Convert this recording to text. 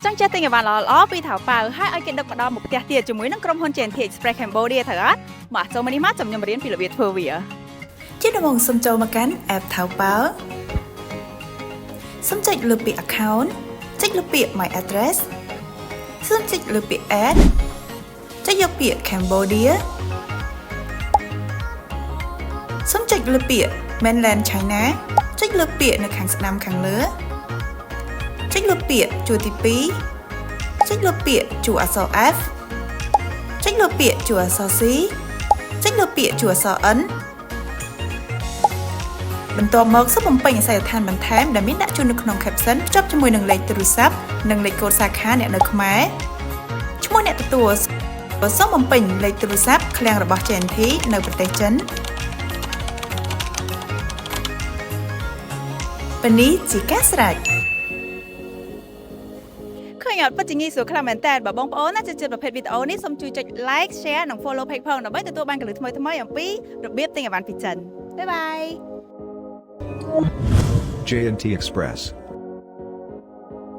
ចង់ចេះទិញអីវ៉ាន់ល្អៗពីថៅប៉ៅហើយឲ្យគេដឹកមកដល់មុខផ្ទះទៀតជាមួយនឹងក្រុមហ៊ុន JNT Express Cambodia ត្រូវអត់មកចូលមកនេះមកខ្ញុំរៀនពីរបៀបធ្វើវាជាដំបូងសូមចូលមកកាន់ app ថៅប៉ៅសូមចុចលើពាក្យ account ចុចលើពាក្យ my address សូមចុចលើពាក្យ add ចុចយកពាក្យ Cambodia សូមចុចលើពាក្យ mainland China ចុចលើពាក្យនៅខាងស្ដាំខាងលើចុចលើពាក្យជួរទី2ចុចលើពាក្យជួរអក្សរ F ចុចលើពាក្យជួរអក្សរ C ចុចលើពាក្យជួរអក្សរ N បន្ទាប់មកសូមបំពេញអាសយដ្ឋានបន្ថែមដែលមានដាក់ជូននៅក្នុង caption ភ្ជាប់ជាមួយនឹងលេខទូរស័ព្ទនិងលេខកូដសាខាអ្នកនៅខ្មែរឈ្មោះអ្នកទទួលសូមបំពេញលេខទូរស័ព្ទឃ្លាំងរបស់ JNT នៅប្រទេសចិនពេលនេះជាការស្រេចឃើញអត់ពិតជាងាយស្រួលខ្លាំងមែនតើបើបងប្អូនណាចូលចិត្តប្រភេទវីដេអូនេះសូមជួយចុច like share និង follow page ផងដើម្បីទទួលបានគំនិតថ្មីៗអំពីរបៀបទិញអីវ៉ាន់ពីចិនបាយបាយ JNT Express